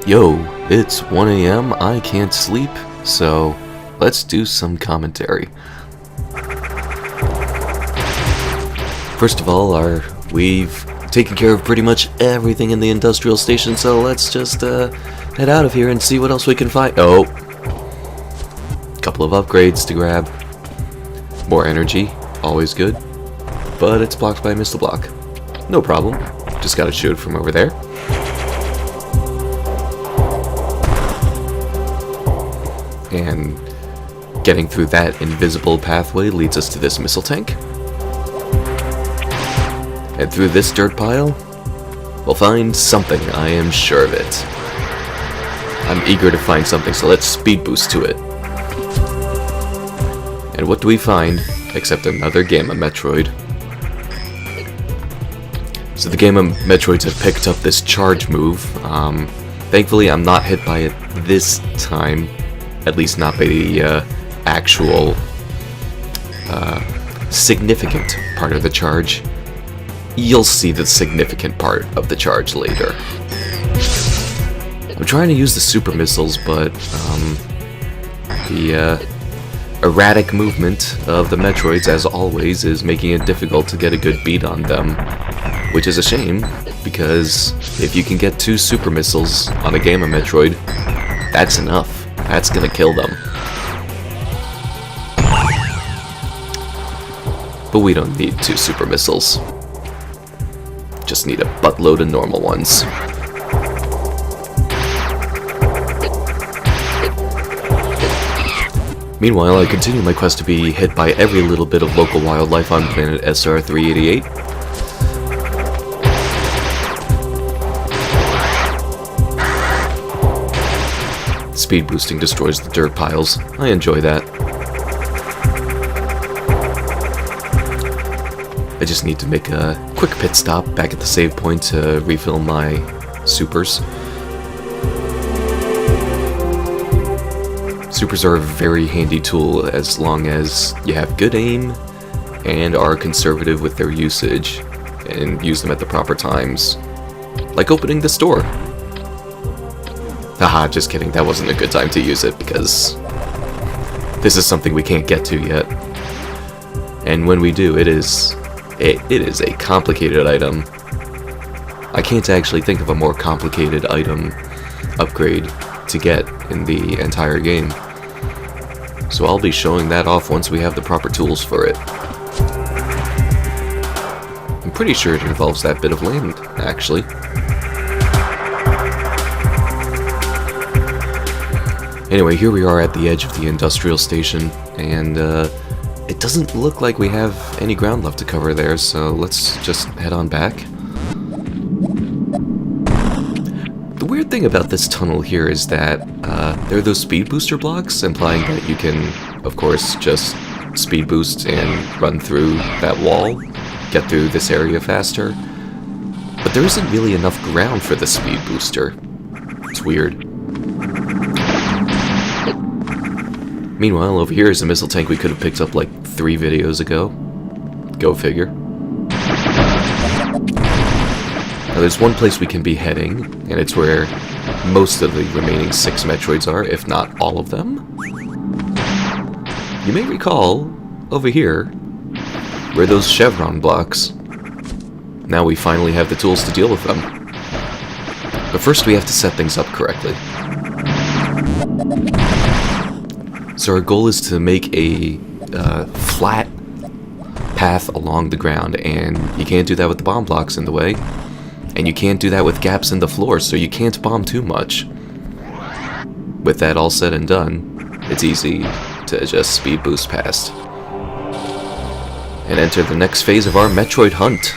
Yo, it's 1 AM, I can't sleep, so let's do some commentary. First of all, we've taken care of pretty much everything in the industrial station, so let's just head out of here and see what else we can find. Oh, couple of upgrades to grab. More energy, always good, but it's blocked by a missile block. No problem, just gotta shoot it from over there. And getting through that invisible pathway leads us to this missile tank. And through this dirt pile, we'll find something, I am sure of it. I'm eager to find something, so let's speed boost to it. And what do we find, except another game of Metroid? So the game of Metroids have picked up this charge move. Thankfully I'm not hit by it this time. At least not by the actual significant part of the charge. You'll see the significant part of the charge later. I'm trying to use the super missiles, but the erratic movement of the Metroids, as always, is making it difficult to get a good beat on them. Which is a shame, because if you can get 2 super missiles on a game of Metroid, that's enough. That's gonna kill them. But we don't need 2 super missiles. Just need a buttload of normal ones. Meanwhile, I continue my quest to be hit by every little bit of local wildlife on planet SR-388. Speed boosting destroys the dirt piles. I enjoy that. I just need to make a quick pit stop back at the save point to refill my supers. Supers are a very handy tool as long as you have good aim and are conservative with their usage and use them at the proper times. Like opening this door. Haha, just kidding, that wasn't a good time to use it because this is something we can't get to yet. And when we do, it is a complicated item. I can't actually think of a more complicated item upgrade to get in the entire game. So I'll be showing that off once we have the proper tools for it. I'm pretty sure it involves that bit of land, actually. Anyway, here we are at the edge of the industrial station, and it doesn't look like we have any ground left to cover there, so let's just head on back. The weird thing about this tunnel here is that there are those speed booster blocks, implying that you can, of course, just speed boost and run through that wall, get through this area faster. But there isn't really enough ground for the speed booster. It's weird. Meanwhile, over here is a missile tank we could have picked up like 3 videos ago. Go figure. Now there's one place we can be heading, and it's where most of the remaining 6 Metroids are, if not all of them. You may recall, over here, were those chevron blocks. Now we finally have the tools to deal with them. But first we have to set things up correctly. So our goal is to make a flat path along the ground, and you can't do that with the bomb blocks in the way, and you can't do that with gaps in the floor, so you can't bomb too much. With that all said and done, it's easy to just speed boost past and enter the next phase of our Metroid hunt.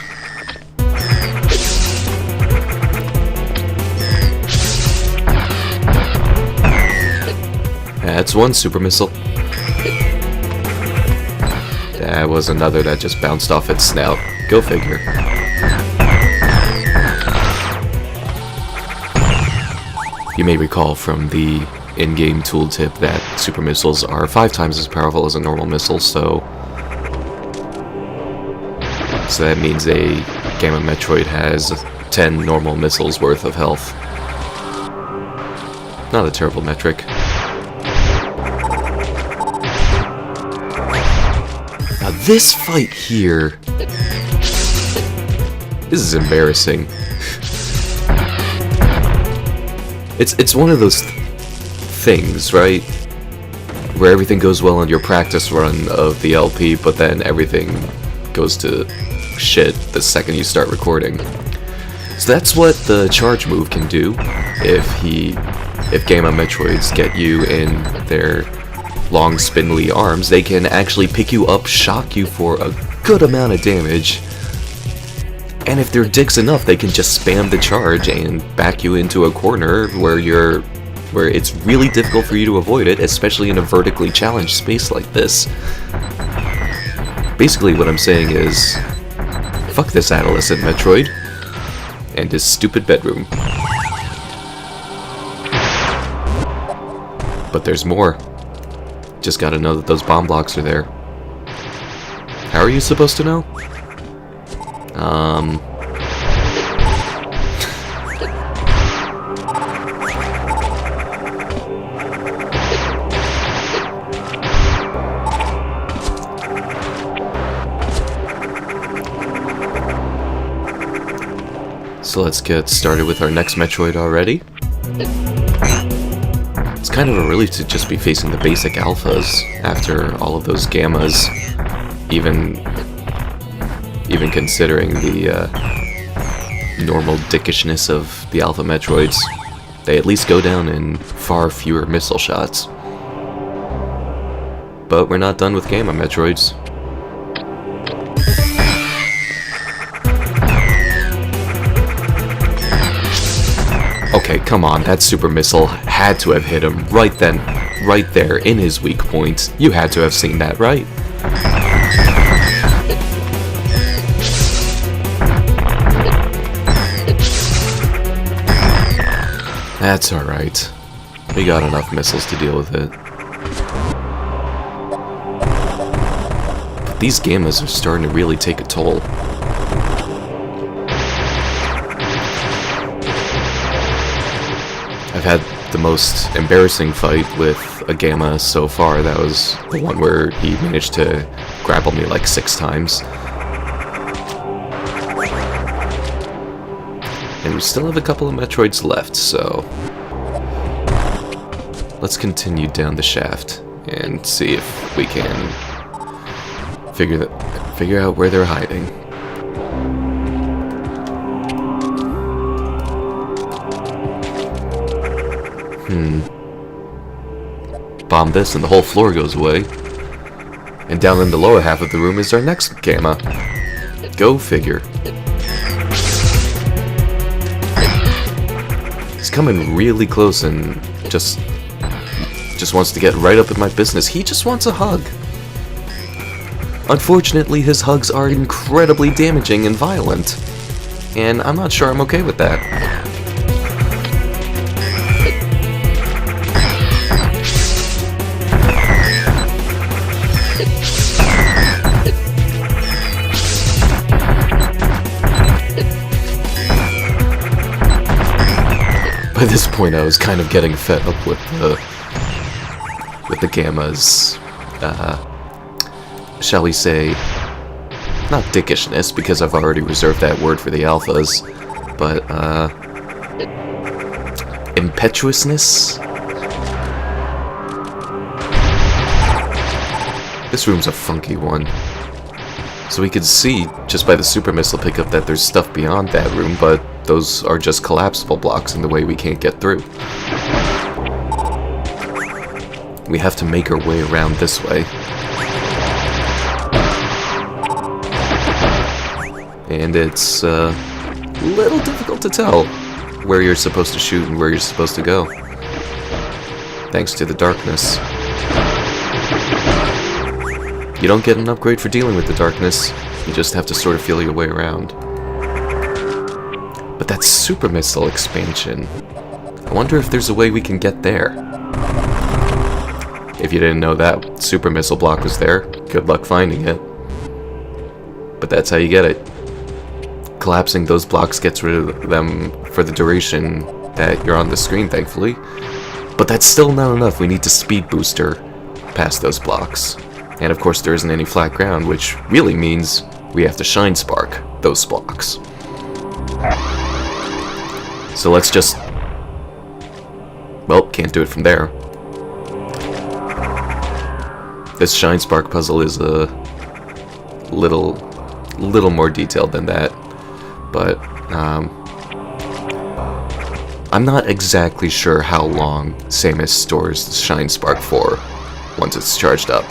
That's one super missile. That was another that just bounced off its snout. Go figure. You may recall from the in-game tooltip that super missiles are 5 times as powerful as a normal missile, so that means a game of Metroid has 10 normal missiles worth of health. Not a terrible metric. Now this fight here... This is embarrassing. It's one of those things, right? Where everything goes well on your practice run of the LP, but then everything goes to shit the second you start recording. So that's what the charge move can do if Game on Metroids get you in their long spindly arms. They can actually pick you up, shock you for a good amount of damage, and if they're dicks enough, they can just spam the charge and back you into a corner where it's really difficult for you to avoid it, especially in a vertically challenged space like this. Basically what I'm saying is, fuck this adolescent Metroid and his stupid bedroom. But there's more. Just gotta know that those bomb blocks are there. How are you supposed to know? So let's get started with our next Metroid already. It's kind of a relief to just be facing the basic alphas after all of those gammas, even considering the normal dickishness of the alpha Metroids. They at least go down in far fewer missile shots. But we're not done with Gamma Metroids. Okay, come on, that super missile had to have hit him right then, right there, in his weak point. You had to have seen that, right? That's alright. We got enough missiles to deal with it. But these gammas are starting to really take a toll. I've had the most embarrassing fight with a gamma so far. That was the one where he managed to grapple me like 6 times. And we still have a couple of Metroids left, so let's continue down the shaft and see if we can figure out where they're hiding. Bomb this and the whole floor goes away. And down in the lower half of the room is our next gamma. Go figure. He's coming really close and just wants to get right up in my business. He just wants a hug. Unfortunately, his hugs are incredibly damaging and violent. And I'm not sure I'm okay with that. By this point, I was kind of getting fed up with the gammas, shall we say, not dickishness, because I've already reserved that word for the alphas, but, impetuousness? This room's a funky one. So we could see, just by the super missile pickup, that there's stuff beyond that room, but those are just collapsible blocks in the way we can't get through. We have to make our way around this way. And it's a little difficult to tell where you're supposed to shoot and where you're supposed to go, thanks to the darkness. You don't get an upgrade for dealing with the darkness, you just have to sort of feel your way around. But that super missile expansion, I wonder if there's a way we can get there. If you didn't know that super missile block was there, good luck finding it. But that's how you get it. Collapsing those blocks gets rid of them for the duration that you're on the screen, thankfully. But that's still not enough. We need to speed booster past those blocks. And of course there isn't any flat ground, which really means we have to shine spark those blocks. So let's just... well, can't do it from there. This shine spark puzzle is a little more detailed than that, but I'm not exactly sure how long Samus stores the shine spark for once it's charged up.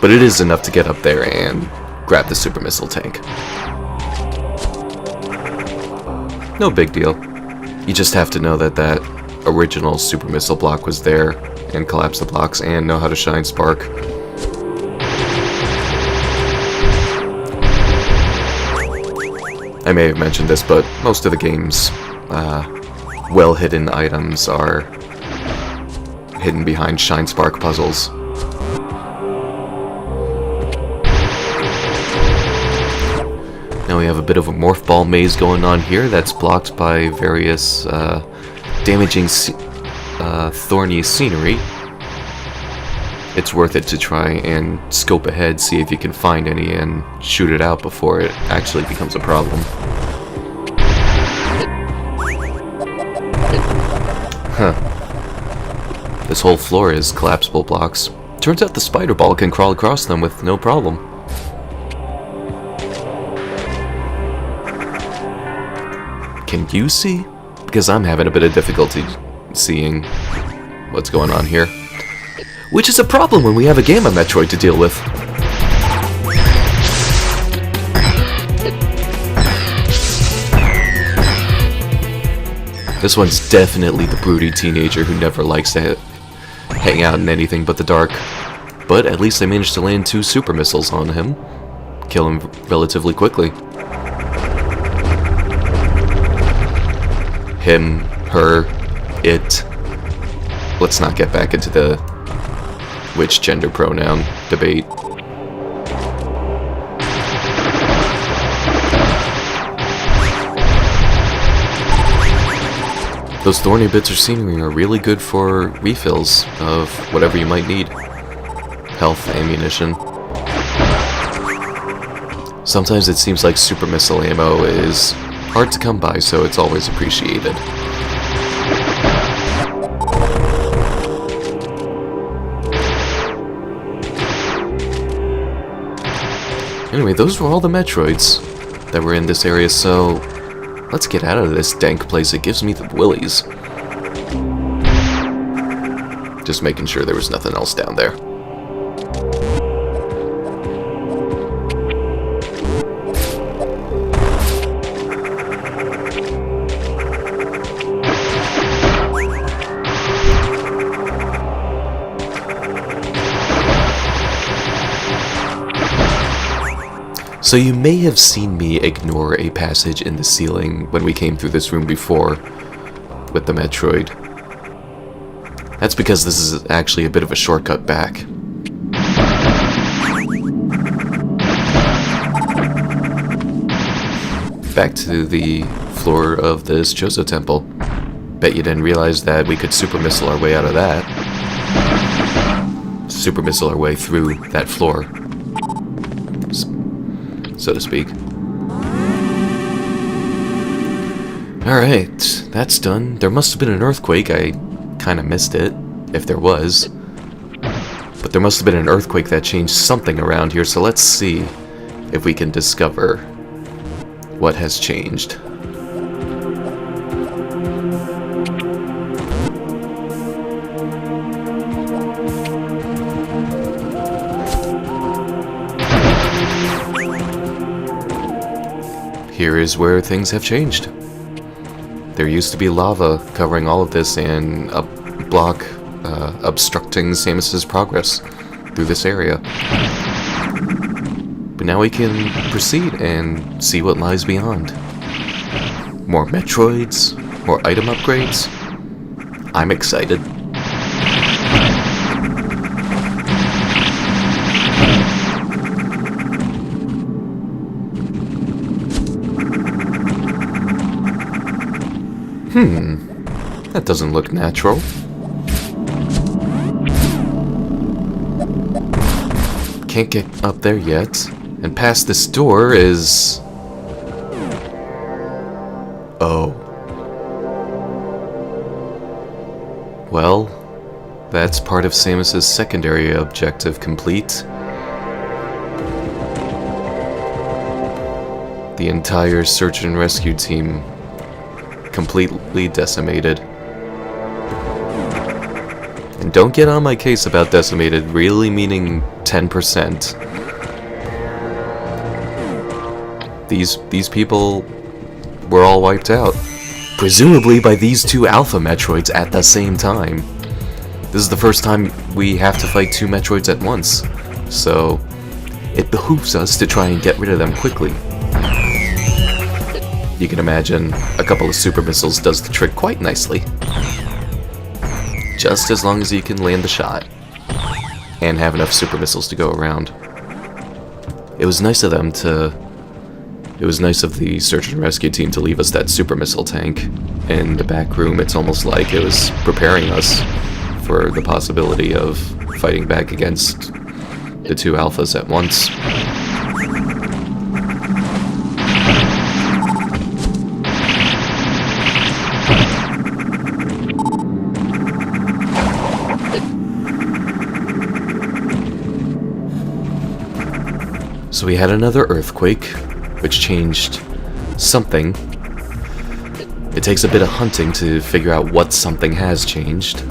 But it is enough to get up there and grab the super missile tank. No big deal. You just have to know that that original super missile block was there, and collapse the blocks, and know how to shine spark. I may have mentioned this, but most of the game's well-hidden items are hidden behind shine spark puzzles. Now we have a bit of a morph ball maze going on here that's blocked by various damaging thorny scenery. It's worth it to try and scope ahead, see if you can find any, and shoot it out before it actually becomes a problem. Huh. This whole floor is collapsible blocks. Turns out the spider ball can crawl across them with no problem. Can you see? Because I'm having a bit of difficulty seeing what's going on here. Which is a problem when we have a game of Metroid to deal with. This one's definitely the broody teenager who never likes to hang out in anything but the dark. But at least I managed to land 2 super missiles on him. Kill him relatively quickly. Him, her, it. Let's not get back into the which gender pronoun debate. Those thorny bits of scenery are really good for refills of whatever you might need. Health, ammunition. Sometimes it seems like super missile ammo is hard to come by, so it's always appreciated. Anyway, those were all the Metroids that were in this area, so let's get out of this dank place. It gives me the willies. Just making sure there was nothing else down there. So you may have seen me ignore a passage in the ceiling when we came through this room before with the Metroid. That's because this is actually a bit of a shortcut back. Back to the floor of this Chozo Temple. Bet you didn't realize that we could super missile our way out of that. Super missile our way through that floor, so to speak. Alright, that's done. There must have been an earthquake. I kind of missed it, if there was. But there must have been an earthquake that changed something around here, so let's see if we can discover what has changed. Here is where things have changed. There used to be lava covering all of this and a block obstructing Samus's progress through this area. But now we can proceed and see what lies beyond. More Metroids, more item upgrades. I'm excited. That doesn't look natural. Can't get up there yet. And past this door is... Oh. Well, that's part of Samus's secondary objective complete. The entire search and rescue team completely decimated. And don't get on my case about decimated, really meaning 10%. These people were all wiped out. Presumably by these two Alpha Metroids at the same time. This is the first time we have to fight two Metroids at once, so it behooves us to try and get rid of them quickly. You can imagine a couple of super missiles does the trick quite nicely. Just as long as you can land the shot and have enough super missiles to go around. It was nice of them to... It was nice of the search and rescue team to leave us that super missile tank in the back room. It's almost like it was preparing us for the possibility of fighting back against the two Alphas at once. So we had another earthquake, which changed something. It takes a bit of hunting to figure out what something has changed.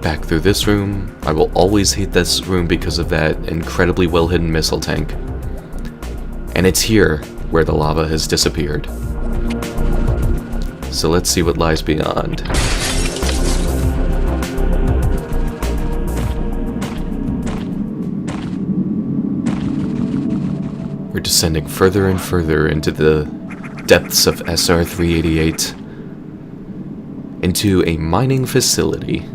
Back through this room. I will always hate this room because of that incredibly well-hidden missile tank. And it's here where the lava has disappeared. So let's see what lies beyond. We're descending further and further into the depths of SR-388 into a mining facility.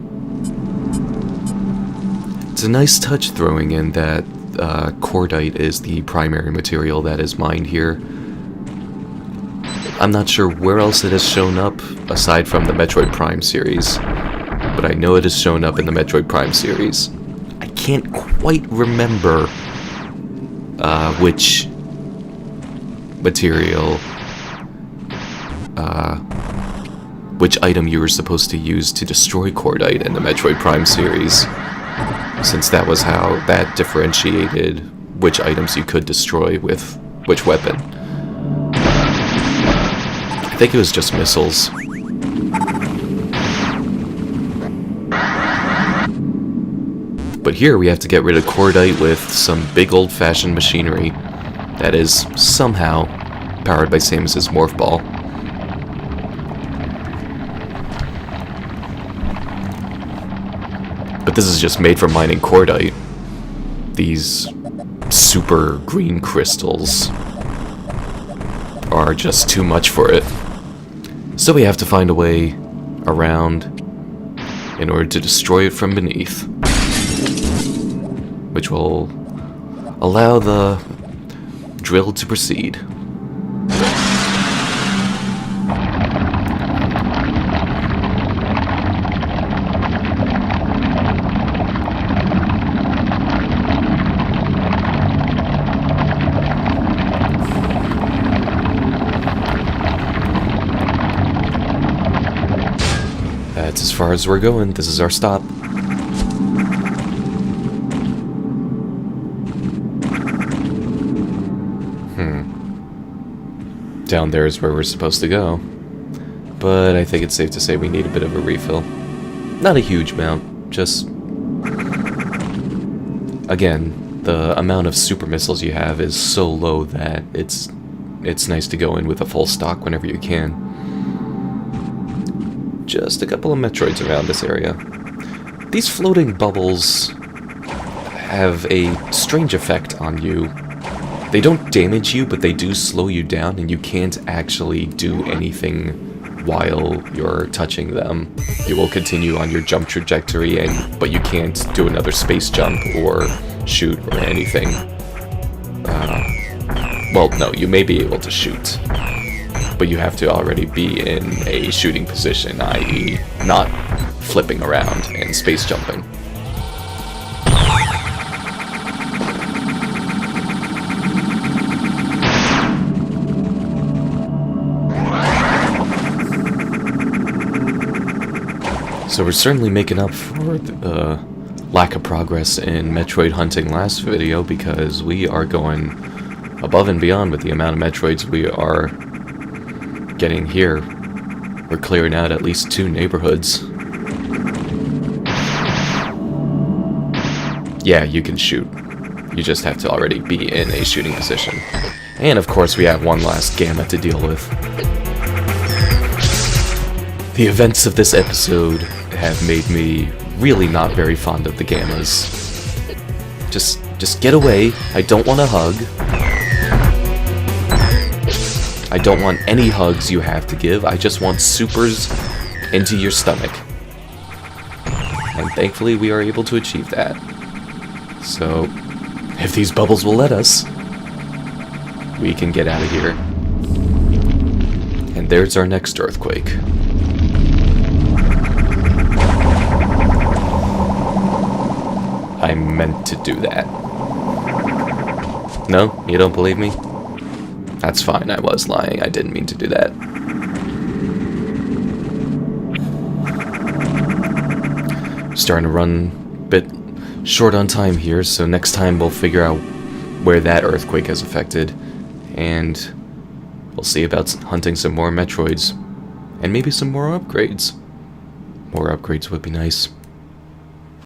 It's a nice touch throwing in that cordite is the primary material that is mined here. I'm not sure where else it has shown up aside from the Metroid Prime series, but I know it has shown up in the Metroid Prime series. I can't quite remember which material, which item you were supposed to use to destroy cordite in the Metroid Prime series, since that was how that differentiated which items you could destroy with which weapon. I think it was just missiles. But here we have to get rid of cordite with some big old-fashioned machinery that is somehow powered by Samus's morph ball. But this is just made for mining cordite. These super green crystals are just too much for it. So we have to find a way around in order to destroy it from beneath, which will allow the drill to proceed. That's as far as we're going. This is our stop. Down there is where we're supposed to go. But I think it's safe to say we need a bit of a refill. Not a huge amount, just... Again, the amount of super missiles you have is so low that it's nice to go in with a full stock whenever you can. Just a couple of Metroids around this area. These floating bubbles have a strange effect on you. They don't damage you, but they do slow you down, and you can't actually do anything while you're touching them. You will continue on your jump trajectory, but you can't do another space jump or shoot or anything Well, no, you may be able to shoot, but you have to already be in a shooting position, i.e. not flipping around and space jumping. So we're certainly making up for the lack of progress in Metroid hunting last video, because we are going above and beyond with the amount of Metroids we are getting here. We're clearing out at least 2 neighborhoods. Yeah, you can shoot. You just have to already be in a shooting position. And of course we have one last gamma to deal with. The events of this episode have made me really not very fond of the gammas. Just get away. I don't want a hug. I don't want any hugs you have to give. I just want supers into your stomach. And thankfully we are able to achieve that. So, if these bubbles will let us, we can get out of here. And there's our next earthquake. I meant to do that. No? You don't believe me? That's fine, I was lying. I didn't mean to do that. Starting to run a bit short on time here, so next time we'll figure out where that earthquake has affected, and we'll see about hunting some more Metroids, and maybe some more upgrades. More upgrades would be nice.